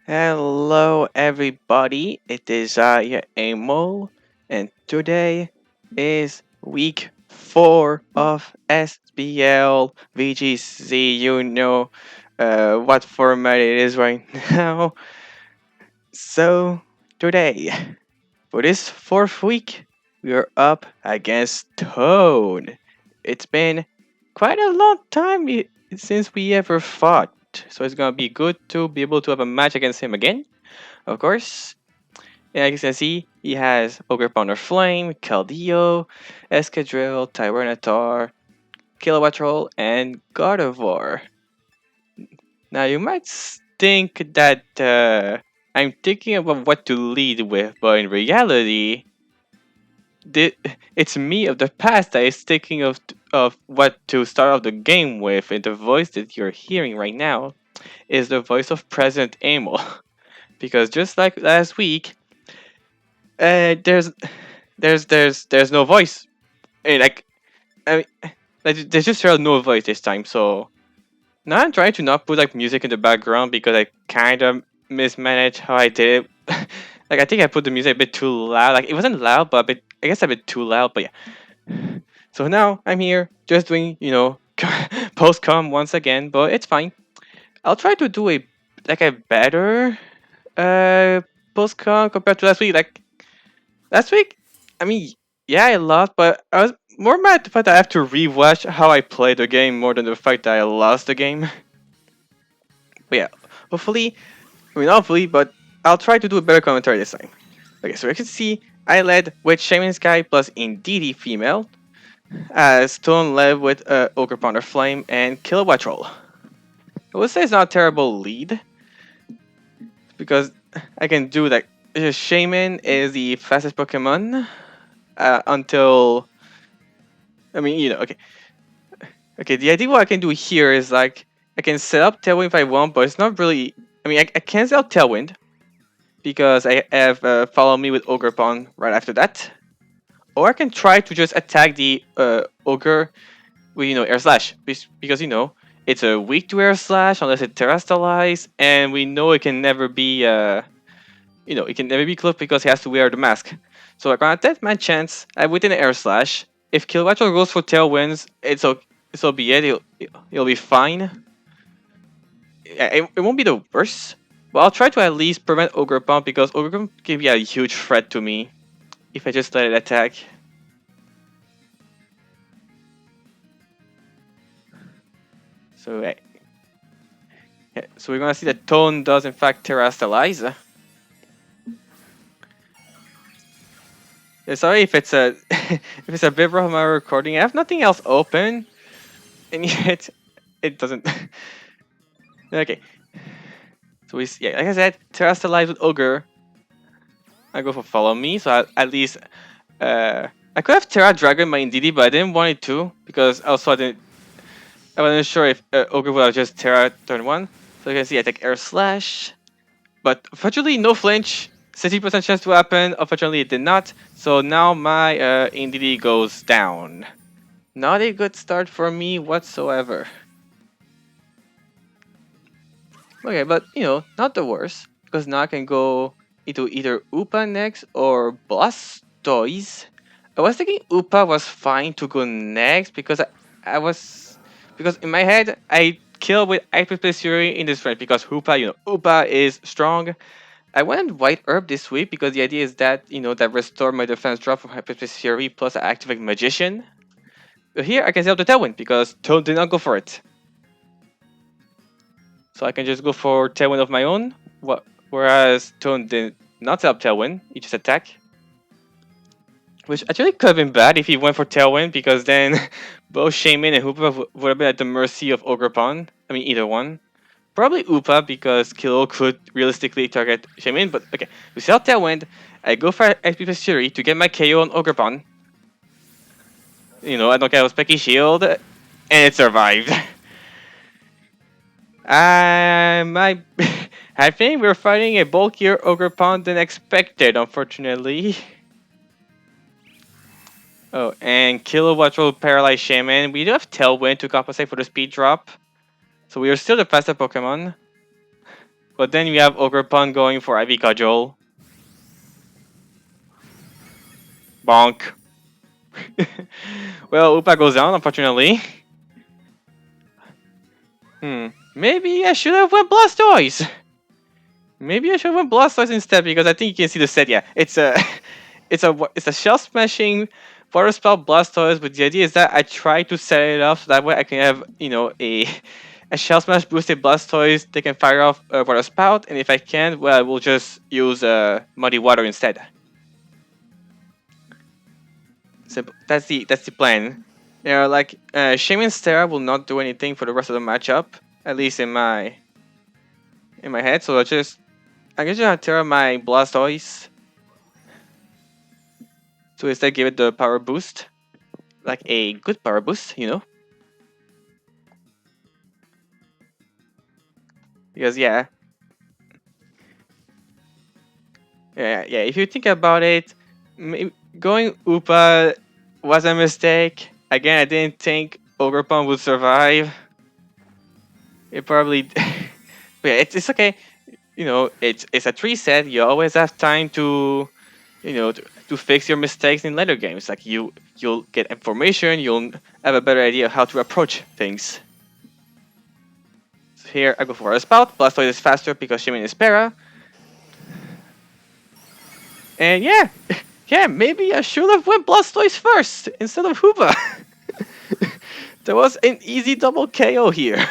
Hello, everybody. It is your Amo, and today is week 4 of SPL VGC. You know what format it is right now. So, today, for this fourth week, we are up against Tone. It's been quite a long time since we ever fought, so it's gonna be good to be able to have a match against him again. Of course, as you can see, he has Ogre Pounder Flame, Caldillo, Escadrille, Tyranitar, Kilowatt Troll, and Gardevoir. Now, you might think that I'm thinking about what to lead with, but in reality, it's me of the past that is thinking of what to start off the game with, and the voice that you're hearing right now is the voice of President Amel. Because just like last week, uh, there's there's no voice. Like I mean, there's just really no voice this time. So now I'm trying to not put like music in the background because I kind of mismanaged how I did it. Like I think I put the music a bit too loud. Like it wasn't loud, but I guess a bit too loud. But yeah. So now I'm here just doing post com once again, but it's fine. I'll try to do a better uh post com compared to last week. Like last week, I mean, yeah, I lost, but I was more mad at the fact that I have to rewatch how I played the game more than the fact that I lost the game. But yeah, hopefully, I mean, not hopefully, but I'll try to do a better commentary this time. Okay, so you can see I led with Shaman Sky plus Indeedee female, Stone led with Ogre Pounder Flame and Kilowatt Troll. I would say it's not a terrible lead because I can do that. Shaman is the fastest Pokemon until okay. Okay, the idea what I can do here is like I can set up Tailwind if I want, but it's not really. I can set up Tailwind because I have Follow Me with Ogre Pawn right after that, or I can try to just attack the Ogre with Air Slash because it's a weak to Air Slash unless it Terrastalize, and we know it can never be it can never be close because he has to wear the mask. So like on a death man chance, I within an Air Slash. If Kilowattrel goes for Tailwinds, so be it. It'll be fine. It won't be the worst, but I'll try to at least prevent Ogre Pump because Ogre Pump can be a huge threat to me if I just let it attack. So, so we're gonna see that Tone does in fact Terrastalize. Sorry if it's a if it's a bit rough on my recording. I have nothing else open, and yet it doesn't. Okay. So like I said, Terrastalize with Ogre. I go for Follow Me, so at least I could have Terra Dragon my Indeedee, but I didn't want it to because also I wasn't sure if Ogre would have just Terra turn 1. So you can see I take Air Slash, but unfortunately no flinch, 60% chance to happen. Unfortunately it did not, so now my Indeedee goes down. Not a good start for me whatsoever. Okay, but not the worst because now I can go into either Upa next or Blastoise. I was thinking Upa was fine to go next because I was because in my head I kill with Hyperspace Fury in this range because Upa is strong. I went White Herb this week because the idea is that that restore my defense drop from Hyperspace Fury plus I activate Magician. But here I can sell the Tailwind because Toad did not go for it. So I can just go for Tailwind of my own. Whereas Tone did not set up Tailwind, he just attack. Which actually could have been bad if he went for Tailwind, because then both Shaman and Hoopa would have been at the mercy of Ogre Pawn. I mean, either one. Probably Upa, because Kilo could realistically target Shaman, but okay. We set up Tailwind, I go for XP plus Fury to get my KO on Ogre Pawn. I don't get a Specky Shield, and it survived. I I think we're fighting a bulkier Ogre Pawn than expected, unfortunately. Oh, and Kilowatt will paralyze Shaman. We do have Tailwind to compensate for the speed drop. So we are still the faster Pokemon. But then we have Ogrepon going for Ivy Cudgel. Bonk. Well, Upa goes down, unfortunately. Maybe I should have went Blastoise. Maybe I should have went Blastoise instead because I think you can see the set. Yeah, it's a, it's a shell smashing water spell Blastoise. But the idea is that I try to set it up so that way I can have a shell smash boosted Blastoise. They can fire off a water spout, and if I can't, well, I will just use muddy water instead. So that's the plan. You know, like Shaman Stera will not do anything for the rest of the matchup, at least in my head. So I guess just Terra my Blastoise to instead give it the power boost, like a good power boost, you know. Because yeah. If you think about it, going Upa was a mistake. Again, I didn't think Ogrepon would survive. It probably, but yeah, it's okay. You know, it's a 3 set. You always have time to, to fix your mistakes in later games. Like you'll get information. You'll have a better idea of how to approach things. So here I go for a spout. Blastoise is faster because Shimon is para. And yeah, maybe I should have went Blastoise first instead of Hoopa. There was an easy double KO here.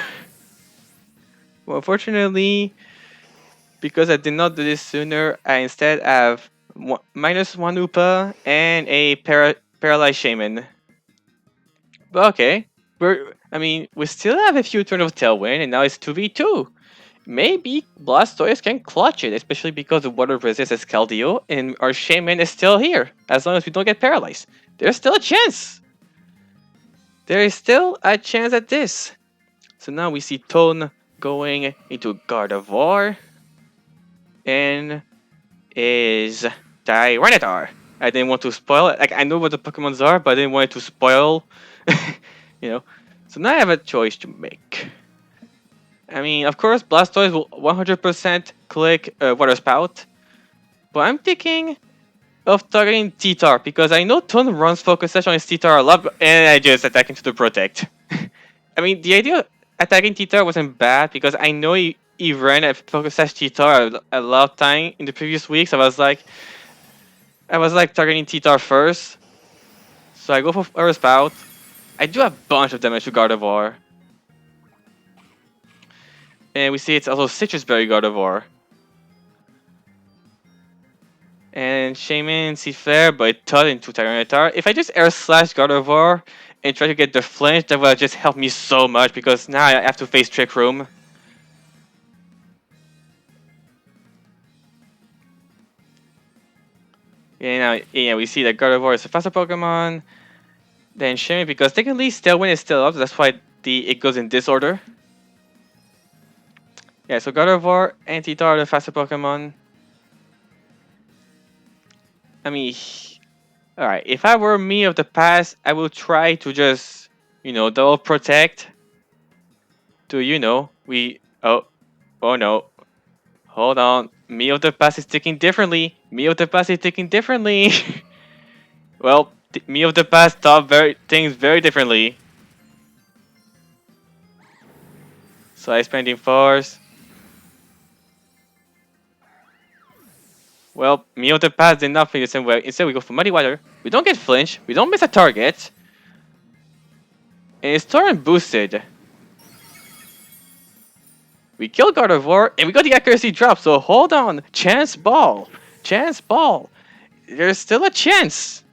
Well, unfortunately, because I did not do this sooner, I instead have -1 Hoopa and a paralyzed Shaman. But okay, we still have a few turns of Tailwind, and now it's 2v2. Maybe Blastoise can clutch it, especially because the water resists Keldeo, and our Shaman is still here. As long as we don't get paralyzed, there's still a chance. There is still a chance at this. So now we see Tone going into Gardevoir, and is Tyranitar. I didn't want to spoil it. Like I know what the Pokemons are, but I didn't want it to spoil. you know. So now I have a choice to make. I mean, of course, Blastoise will 100% click Water Spout, but I'm thinking of targeting T-Tar because I know Tone runs Focus Sash on his T-Tar a lot, and I just attack into the Protect. I mean, the idea of attacking T-Tar wasn't bad because I know he ran a Focus Sash T-Tar a lot of time in the previous weeks. I was like targeting T-Tar first, so I go for Water Spout. I do a bunch of damage to Gardevoir. And we see it's also Citrus Berry Gardevoir. And Shaman sees Flare, but it turned into Tyranitar. If I just Air Slash Gardevoir and try to get the flinch, that will just help me so much because now I have to face Trick Room. Yeah, we see that Gardevoir is a faster Pokemon than Shaman because technically Tailwind is still up, so that's why it goes in this order. Yeah, so Gardevoir and T-Tar are the faster Pokemon. I mean, alright, if I were me of the past, I will try to just, double protect. To, oh no. Hold on. Me of the past is thinking differently. Well, me of the past thought things very differently. So I spending force. Well, me of the past did not think the same way. Instead, we go for Muddy Water. We don't get flinch. We don't miss a target. And it's turn boosted. We kill Gardevoir, and we got the accuracy drop, so hold on. Chance ball. There's still a chance.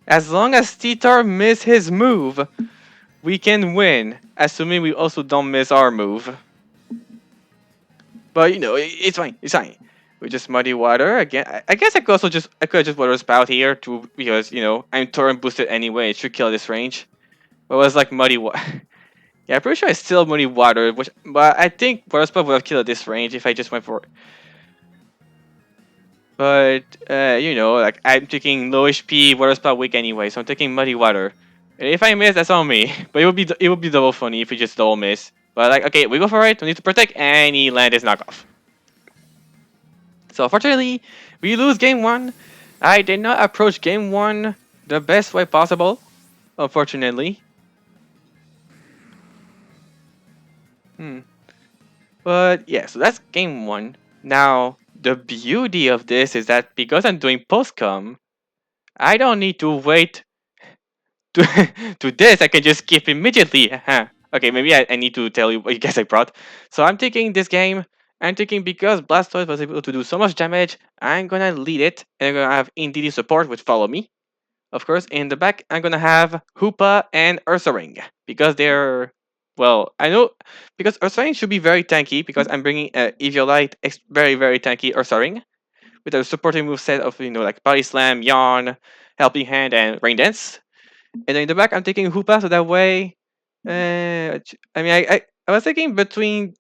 As long as T-Tar miss his move, we can win. Assuming we also don't miss our move. But, it's fine. We just Muddy Water again. I guess I could have just Water Spout here too, because, I'm Torrent boosted anyway. It should kill this range. But it was like Muddy Water. Yeah, I'm pretty sure I still Muddy Water, but I think Water Spout would have killed this range if I just went for it. But, like, I'm taking low HP Water Spout weak anyway, so I'm taking Muddy Water. And if I miss, that's on me. But it would be double funny if we just double miss. But, like, okay, we go for it. We need to protect, and he landed his knockoff. So unfortunately, we lose game one. I did not approach game one the best way possible, unfortunately. Hmm. But yeah, so that's game one. Now, the beauty of this is that because I'm doing postcom, I don't need to wait to to this. I can just skip immediately. Okay, maybe I need to tell you what you guys I brought. So I'm taking this game. I'm taking because Blastoise was able to do so much damage. I'm gonna lead it, and I'm gonna have Indeedee support, which follow me. Of course, in the back, I'm gonna have Hoopa and Ursaring because they're well. I know because Ursaring should be very tanky because I'm bringing Eviolite, very very tanky Ursaring with a supporting move set of like Body Slam, Yawn, Helping Hand, and Rain Dance. And then in the back, I'm taking Hoopa so that way. I mean, I was thinking between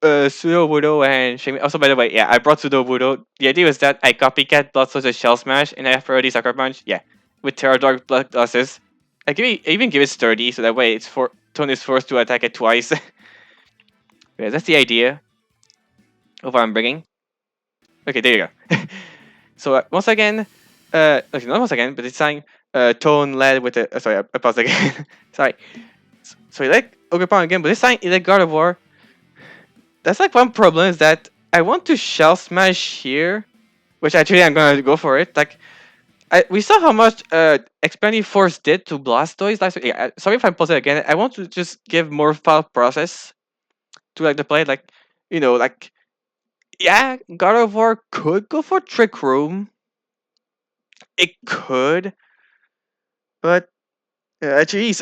Pseudo Wudo and Shame. Also, by the way, yeah, I brought Pseudo Wudo. The idea was that I copycat Bloodstone's a Shell Smash, and I have already Sucker Punch. Yeah, with Terra Dark Blood Glasses. I even give it sturdy, so that way Tone is forced to attack it twice. Yeah, that's the idea of what I'm bringing. Okay, there you go. So once again, okay, not once again, but it's saying Tone led with the. Sorry, I paused again. Sorry. So he like Ogerpon again, but this time he like God of War. That's like one problem is that I want to Shell Smash here, which actually I'm gonna go for it. Like we saw how much Expanding Force did to Blastoise last week. Yeah, sorry if I pause it again. I want to just give more thought process to like the play. Like like yeah, God of War could go for Trick Room. It could, but jeez,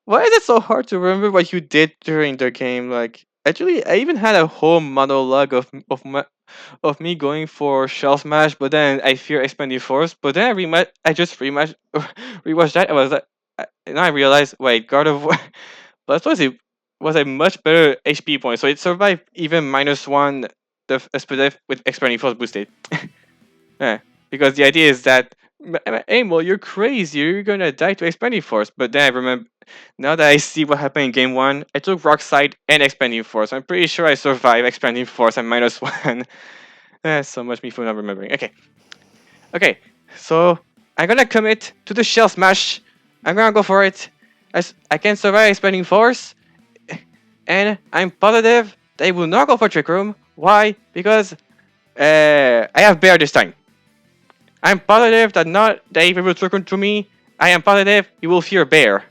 why is it so hard to remember what you did during the game? Like actually, I even had a whole monologue of me going for Shell Smash, but then I fear Expanding Force. But then I just rematch, rewatched that. I was like, and I realized, wait, God of War, Blastoise was a much better HP point, so it survived even -1 the SPL with Expanding Force boosted. Yeah, because the idea is that, Amel, you're crazy. You're gonna die to Expanding Force. But then I remember, now that I see what happened in game one, I took Rock Slide and Expanding Force. I'm pretty sure I survived Expanding Force and -1. So much me for not remembering. Okay. Okay. So I'm gonna commit to the Shell Smash. I'm gonna go for it. I can survive Expanding Force. And I'm positive they will not go for Trick Room. Why? Because I have Bear this time. I'm positive that not that if he will Trick Room to me, I am positive he will fear Bear.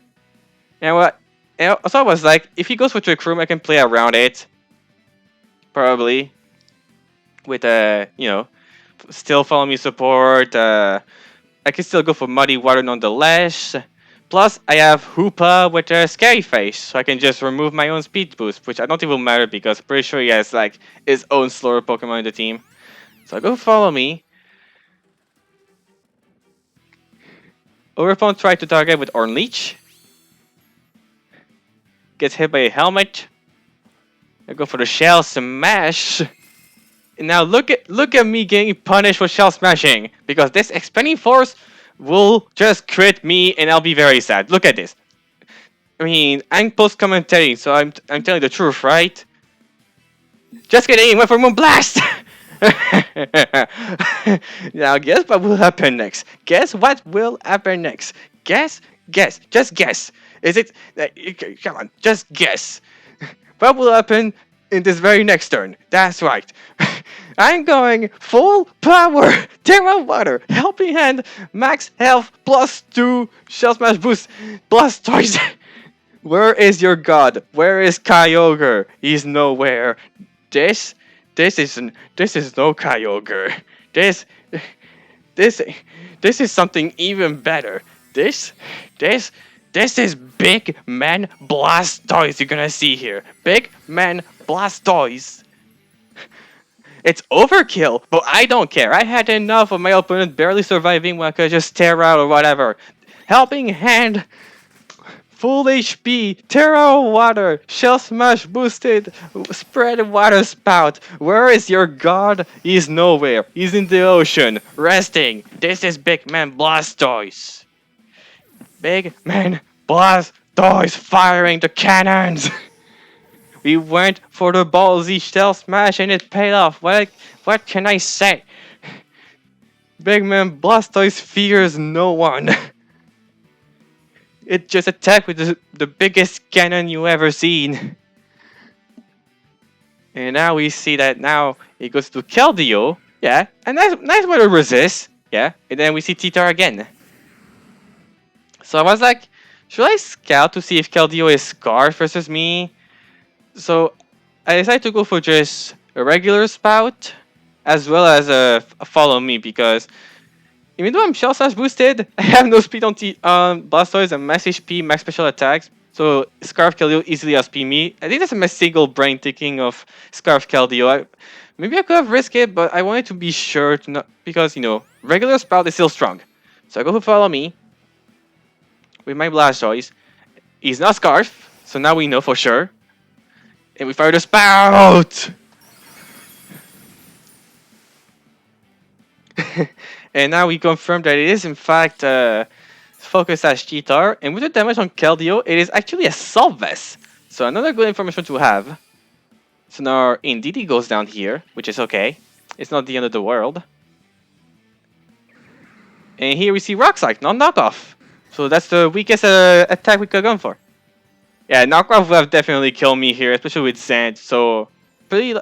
And what? And also I was like, if he goes for Trick Room, I can play around it. Probably. With still follow me support. I can still go for Muddy Water nonetheless. Plus, I have Hoopa with a Scary Face, so I can just remove my own speed boost, which I don't think will matter because I'm pretty sure he has like his own slower Pokemon in the team. So I go follow me. Overphone tried to target with Ornleech. Gets hit by a helmet. I go for the Shell Smash. And now look at me getting punished for Shell Smashing because this Expanding Force will just crit me and I'll be very sad. Look at this. I mean, I'm post commentating, so I'm telling the truth, right? Just kidding, went for Moonblast! Now guess what will happen next? Guess what will happen next? Guess, just guess. Is it? Come on, just guess. What will happen in this very next turn? That's right. I'm going full power, Terra Water, Helping Hand, Max Health, +2, Shell Smash Boost, Blastoise. Where is your god? Where is Kyogre? He's nowhere. This is no Kyogre. This this this is something even better. This is Big Man Blastoise you're gonna see here. Big Man Blastoise. It's overkill, but I don't care. I had enough of my opponent barely surviving when I could just tear out or whatever. Helping Hand, full HP, Terra Water, Shell Smash boosted, Spread Water Spout. Where is your god? He's nowhere. He's in the ocean, resting. This is Big Man Blastoise. Big Man Blastoise firing the cannons. We went for the ballsy shell smash and it paid off. What can I say? Big man Blastoise fears no one. It just attacked with the biggest cannon you ever seen. And now we see that now it goes to Keldeo. Yeah, a nice way to resist. Yeah, and then we see Titar again. So I was like, should I scout to see if Keldeo is Scarf versus me? So I decided to go for just a regular spout as well as a follow me because even though I'm Shell Slash boosted, I have no speed on Blastoise and max HP, max special attacks. So Scarf Keldeo easily SP me. I think that's my single brain thinking of Scarf Keldeo. Maybe I could have risked it, but I wanted to be sure to not because regular spout is still strong. So I go for follow me with my Blastoise. He's not Scarf, so now we know for sure. And we fire the spout! And now we confirm that it is in fact focused as Cheetar. And with the damage on Keldeo, it is actually a Salt Vest. So another good information to have. So now Indeedee goes down here, which is okay. It's not the end of the world. And here we see Rock Slide, not Knockoff. So that's the weakest attack we could have gone for. Yeah, Knockoff would have definitely killed me here, especially with Sand. So pretty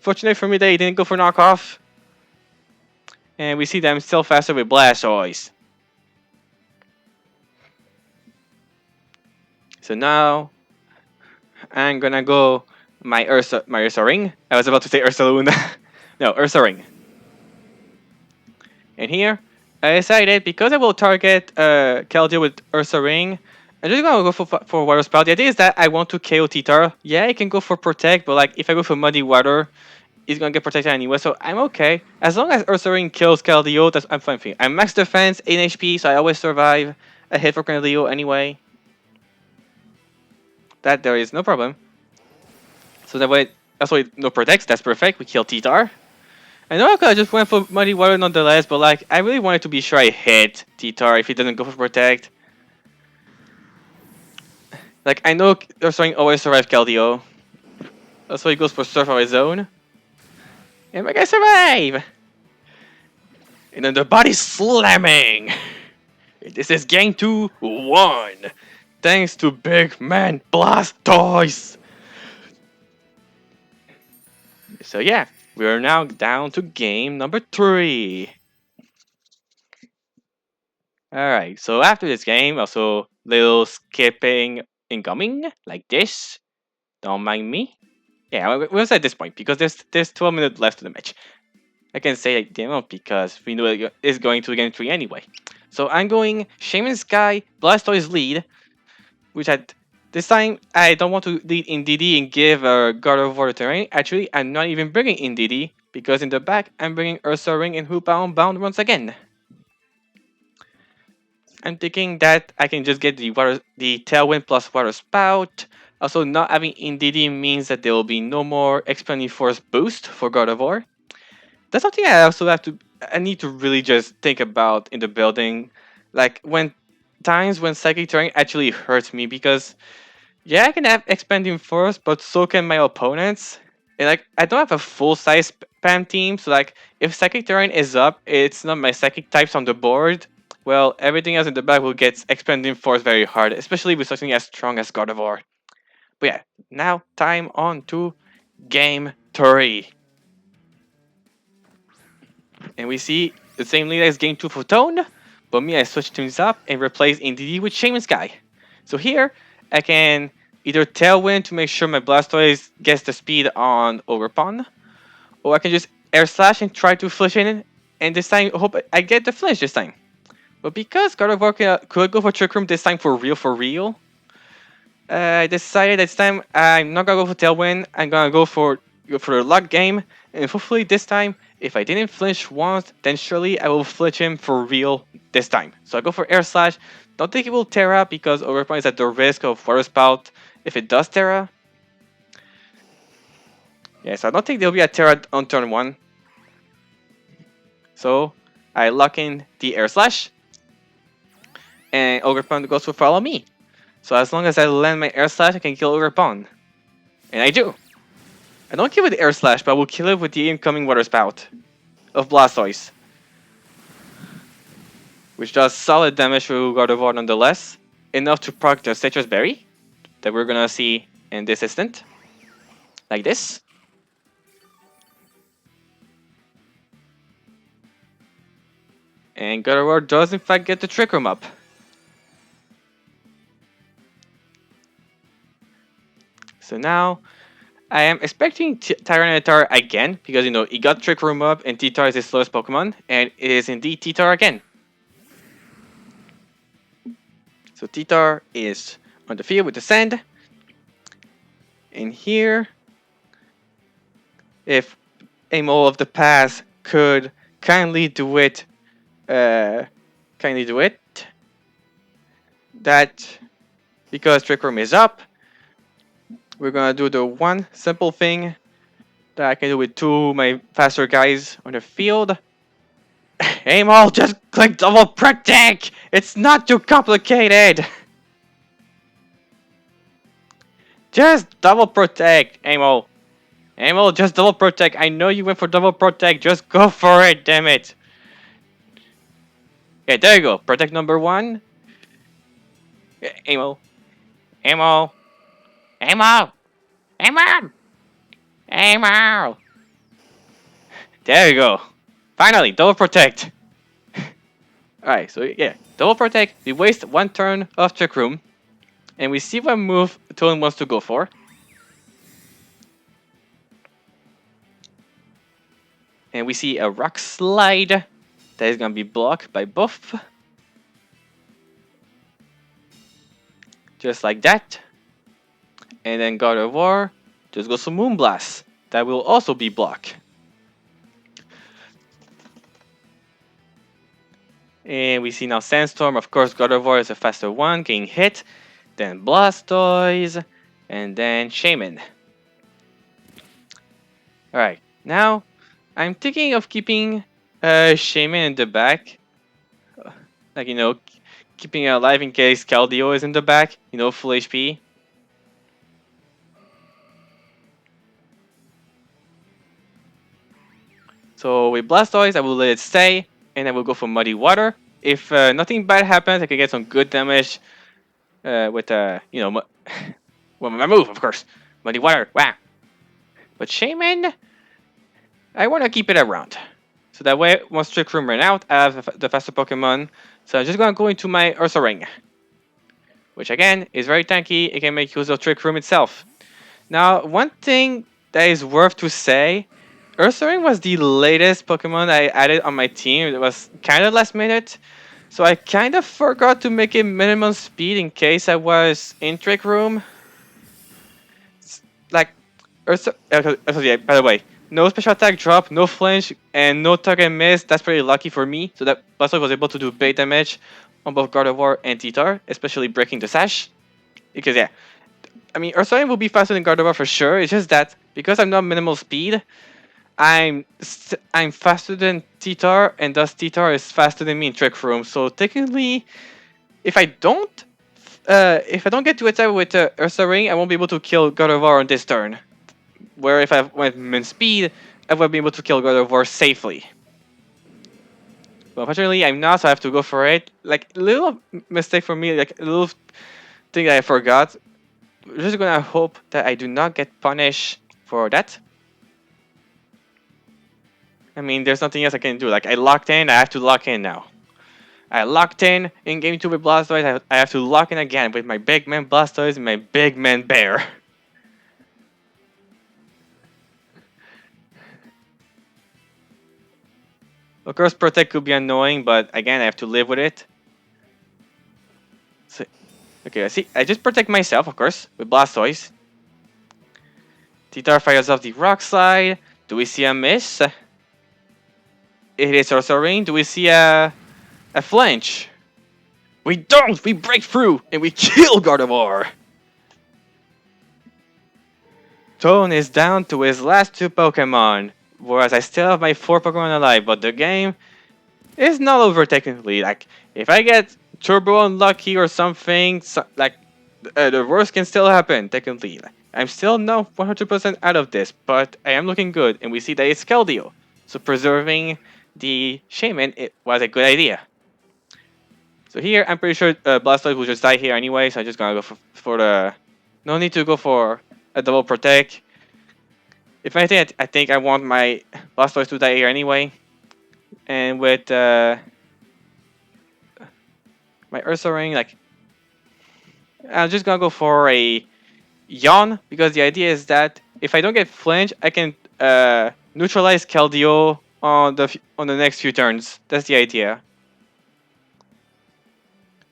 fortunate for me that he didn't go for Knockoff. And we see them still faster with Blastoise. So now I'm gonna go my Ursa Ring. I was about to say Ursa Luna. No, Ursa Ring. And here, I decided because I will target Keldeo with Ursa Ring, I'm just gonna go for Water Spout. The idea is that I want to KO Titar. Yeah, I can go for Protect, but like if I go for Muddy Water, he's gonna get protected anyway, so I'm okay. As long as Ursa Ring kills Keldeo, I'm fine with it. I'm max defense, 8 HP, so I always survive a hit for Keldeo anyway. That there is no problem. So that way, also no protects, that's perfect. We kill Titar. I know I could have just went for Muddy Water nonetheless, but like I really wanted to be sure I hit Titar if he doesn't go for protect. Like I know Ursaring always survives Keldeo. That's why he goes for Surf on his own. And my guy survive! And then the body slamming! This is game 2-1. Thanks to Big Man Blastoise! So yeah, we are now down to game number 3. Alright, so after this game, also little skipping incoming, like this. Don't mind me. Yeah, we'll say at this point, because there's 12 minutes left to the match. I can say like demo because we know it's going to game 3 anyway. So I'm going Shaman Sky, Blastoise lead, which at this time I don't want to lead Indeedee and give God of War terrain. Actually, I'm not even bringing Indeedee because in the back I'm bringing Ursa Ring and Hoopbound Bound once again. I'm thinking that I can just get the Tailwind plus Water Spout. Also, not having Indeedee means that there will be no more Expanding Force boost for God of War. That's something I need to really just think about in the building. Like when Psychic Terrain actually hurts me because yeah, I can have Expanding Force, but so can my opponents. And like I don't have a full size spam team, so like if Psychic Terrain is up, it's not my Psychic types on the board. Well, everything else in the back will get Expanding Force very hard, especially with something as strong as God of War. But yeah, now time on to game 3. And we see the same lead as game 2 for Tone, but me, I switched things up and replaced Indeedee with Shaman Sky. So here, I can either Tailwind to make sure my Blastoise gets the speed on Overpon, or I can just Air Slash and try to flinch in, and this time, hope I get the flinch this time. But because God of War could go for Trick Room this time for real, I decided this time I'm not gonna go for Tailwind, I'm gonna go for the luck game, and hopefully this time, if I didn't flinch once, then surely I will flinch him for real this time. So I go for Air Slash, don't think it will Terra because Overpoint is at the risk of Water Spout if it does Terra. Yeah, so I don't think there'll be a Terra on turn 1. So I lock in the Air Slash, and Overpoint goes for Follow Me. So as long as I land my Air Slash, I can kill Overpoint. And I do. I don't kill with Air Slash, but I will kill it with the incoming Water Spout of Blastoise, which does solid damage to Gardevoir nonetheless, enough to proc the Citrus Berry that we're gonna see in this instant, like this. And Gardevoir does in fact get the Trick Room up. So now, I am expecting Tyranitar again, because, you know, he got Trick Room up, and T-Tar is his slowest Pokemon, and it is indeed T-Tar again. So T-Tar is on the field with the sand. And here, if Amo of the past could kindly do it, that, because Trick Room is up, we're gonna do the one simple thing that I can do with two of my faster guys on the field. Amo, just click double protect! It's not too complicated! Just double protect, Amo. Amo, just double protect. I know you went for double protect. Just go for it, damn it. Okay, there you go. Protect number one. Amo. Amo. Amo. Amo. Amo. There you go. Finally, double protect. Alright, so yeah, double protect. We waste one turn of Trick Room, and we see what move Toon wants to go for. And we see a Rock Slide that is going to be blocked by Buff. Just like that. And then Gardevoir just goes for Moonblast. That will also be blocked. And we see now Sandstorm. Of course, Gardevoir is a faster one, getting hit. Then Blastoise. And then Shaman. Alright, now I'm thinking of keeping Shaman in the back. Like, you know, keeping it alive in case Keldeo is in the back. You know, full HP. So with Blastoise, I will let it stay, and I will go for Muddy Water. If nothing bad happens, I can get some good damage with, you know, well, my move, of course. Muddy Water, wow. But Shaman, I want to keep it around. So that way, once Trick Room ran out, I have the faster Pokemon. So I'm just going to go into my Ursa Ring, which again is very tanky. It can make use of Trick Room itself. Now, one thing that is worth to say, Ursaring was the latest Pokemon I added on my team. It was kind of last minute, so I kind of forgot to make it minimum speed in case I was in Trick Room. Like, yeah, by the way, no special attack drop, no flinch, and no target miss. That's pretty lucky for me, so that Blastoise was able to do big damage on both Gardevoir and T-Tar, especially breaking the sash. Because yeah, I mean, Ursaring will be faster than Gardevoir for sure. It's just that because I'm not minimal speed, I'm faster than T-Tar, and thus T-Tar is faster than me in Trick Room. So technically, if I don't get to attack with Ursa Ring, I won't be able to kill Gardevoir on this turn. Where if I went min speed, I would be able to kill Gardevoir safely. But unfortunately, I'm not, so I have to go for it. Like, a little mistake for me, like a little thing that I forgot. We're just gonna hope that I do not get punished for that. I mean, there's nothing else I can do. Like, I locked in, I have to lock in now. I locked in game 2 with Blastoise, I have to lock in again with my big man Blastoise and my big man Bear. Of course, Protect could be annoying, but again, I have to live with it. So, okay, I just protect myself, of course, with Blastoise. T-Tar fires off the Rock Slide. Do we see a miss? It is also Ring. Do we see a flinch? We don't! We break through and we kill Gardevoir! Tone is down to his last 2 Pokemon, whereas I still have my 4 Pokemon alive, but the game is not over technically. Like, if I get Turbo unlucky or something, the worst can still happen, technically. I'm still not 100% out of this, but I am looking good, and we see that it's Keldeo. So preserving the Shaman it was a good idea. So here, I'm pretty sure Blastoise will just die here anyway, so I'm just gonna go for the... No need to go for a double protect. If anything, I think I want my Blastoise to die here anyway. And with my Ursa Ring, like, I'm just gonna go for a Yawn, because the idea is that if I don't get flinch, I can neutralize Keldeo on the next few turns. That's the idea.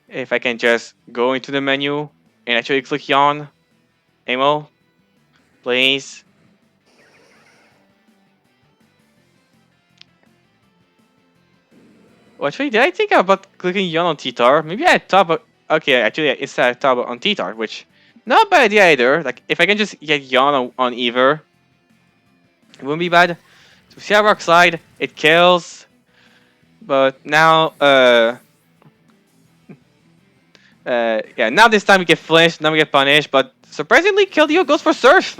If I can just go into the menu and actually click Yawn, ammo, please. Well, actually, did I think about clicking Yawn on T-Tar? Maybe I thought about... Okay, actually, instead I thought about on T-Tar, which... Not a bad idea either. Like, if I can just get Yawn on Ever, it wouldn't be bad. So see how Rock Slide, it kills. But now, yeah, now this time we get flinched, now we get punished, but surprisingly, Keldeo goes for Surf,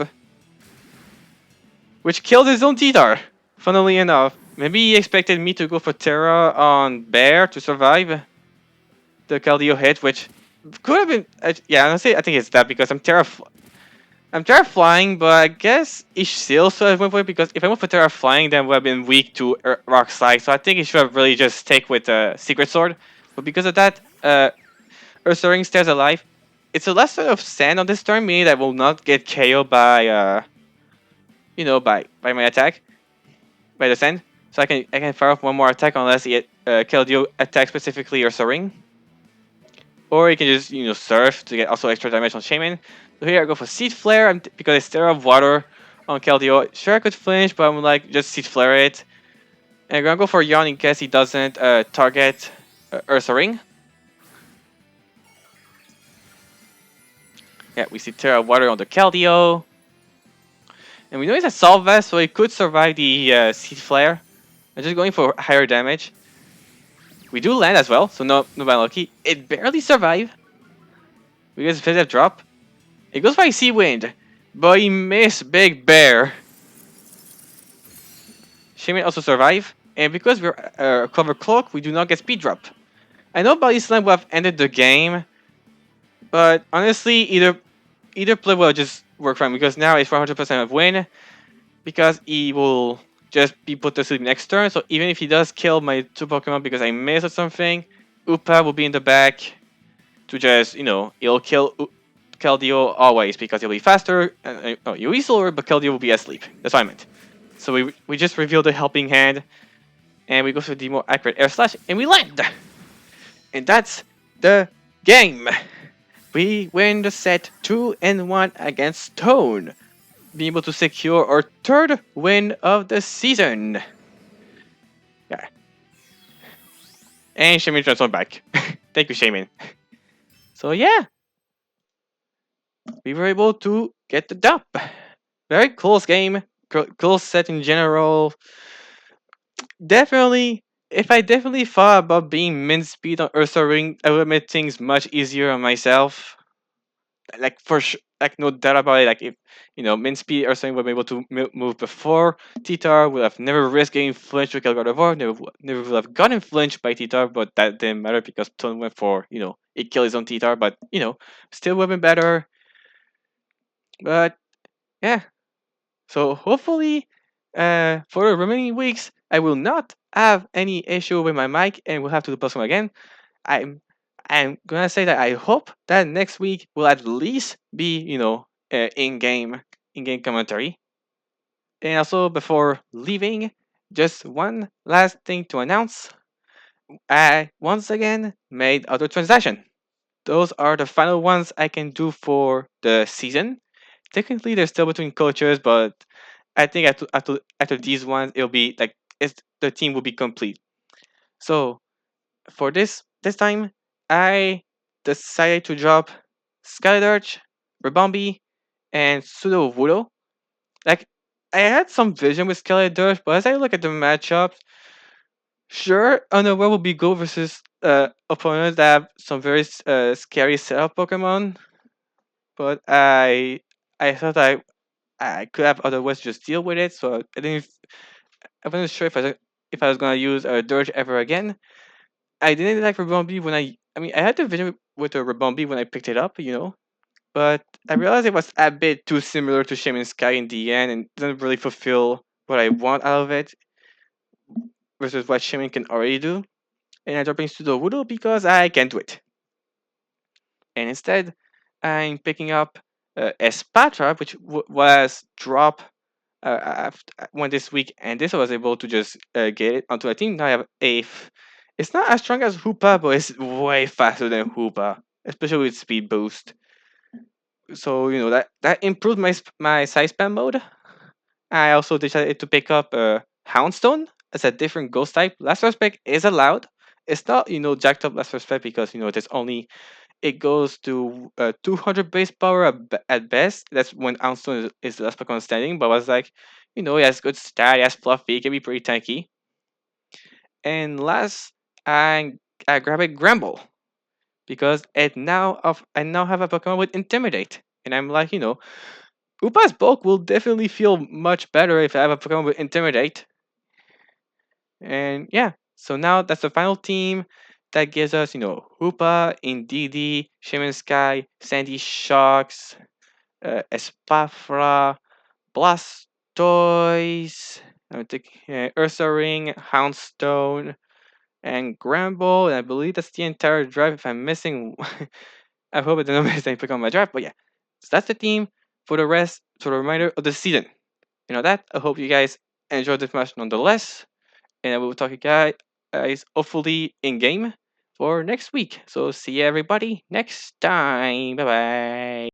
which killed his own T-Tar. Funnily enough, maybe he expected me to go for Terra on Bear to survive the Keldeo hit, which could have been... yeah, honestly, I think it's that because I'm Terra flying, but I guess he still should have went for it because if I went for Terra flying, then would have been weak to Rock Slide. So I think he should have really just stick with Secret Sword. But because of that, Ursa Ring stays alive. It's a lesson of sand on this turn, meaning that will not get KO'd by by my attack, by the sand. So I can fire off one more attack unless he Keldeo attack specifically Ursa Ring. Or you can just surf to get also extra damage on Shaman. So here I go for Seed Flare because it's Terra of Water on Keldeo. Sure I could flinch, but I'm like just Seed Flare it. And I'm gonna go for Yawn in case he doesn't target Ursa Ring. Yeah, we see Terra of Water on the Keldeo. And we know it's a Salt Vest, so it could survive the Seed Flare. I'm just going for higher damage. We do land as well, so no bad lucky. It barely survived. We get a drop. It goes by Sea Wind, but he missed Big Bear. Shaman also survive, and because we're Cover Cloak, we do not get Speed Drop. I know Body Slam would have ended the game, but honestly, either play will just work fine because now it's 100% of win, because he will just be put to sleep next turn. So even if he does kill my two Pokemon because I missed or something, Upa will be in the back to just he'll kill Keldeo always because he'll be faster. No, he'll be slower, but Keldeo will be asleep. That's what I meant. So we just reveal the helping hand, and we go for the more accurate air slash, and we land. And that's the game. We win the set 2-1 against Stone, being able to secure our third win of the season. Yeah. And Shaman transformed back. Thank you, Shaman. So yeah, we were able to get the dub. Very close game, close set in general. Definitely, if I definitely thought about being min speed on Ursa Ring, I would have made things much easier on myself. Like for sure, like no doubt about it. Like if min speed Ursa Ring would be able to move before Titar, would have never risked getting flinched with God of War. Never would have gotten flinched by Titar, but that didn't matter because Ton went for it killed his own Titar. But still would have been better. But yeah, so hopefully, for the remaining weeks, I will not have any issue with my mic, and we'll have to do plus one again. I'm I'm gonna say that I hope that next week will at least be in game commentary. And also before leaving, just one last thing to announce. I once again made other transaction. Those are the final ones I can do for the season. Technically, they're still between coaches, but I think after these ones, it'll be like the team will be complete. So for this time, I decided to drop Skylarch, Rebombi, and Pseudo Voodoo. Like I had some vision with Skylarch, but as I look at the matchups, sure, Unaware will be go versus opponents that have some very scary setup Pokemon, but I I thought I could have other ways to just deal with it. So I wasn't sure if I was gonna use a Dirge ever again. I didn't like Rebombi when I mean I had the vision with the Rebombi when I picked it up, but I realized it was a bit too similar to Shaman Sky in the end and doesn't really fulfill what I want out of it versus what Shaman can already do. And I dropped in Pseudo Voodoo because I can't do it. And instead, I'm picking up Espatra, which was drop one this week, and this I was able to just get it onto a team. Now I have it's not as strong as Hoopa, but it's way faster than Hoopa, especially with speed boost. So that improved my side spam mode. I also decided to pick up Houndstone as a different ghost type. Last respect is allowed. It's not jacked up last respect because there's only it goes to 200 base power at best. That's when Houndstone is the last Pokemon standing. But I was like, it has good stat, it has fluffy, it can be pretty tanky. And last, I grab a Gramble because I now have a Pokemon with Intimidate, and I'm like, Upa's bulk will definitely feel much better if I have a Pokemon with Intimidate. And yeah, so now that's the final team that gives us, Hoopa, Indeedee, Shaman Sky, Sandy Shocks, Espafra, Blastoise, I think, Ursa Ring, Houndstone, and Gramble. And I believe that's the entire drive. If I'm missing, I hope I didn't miss any pick on my drive. But yeah, so that's the team for the remainder of the season. I hope you guys enjoyed this match nonetheless. And I will talk to you guys hopefully in game for next week. So see everybody next time. Bye bye.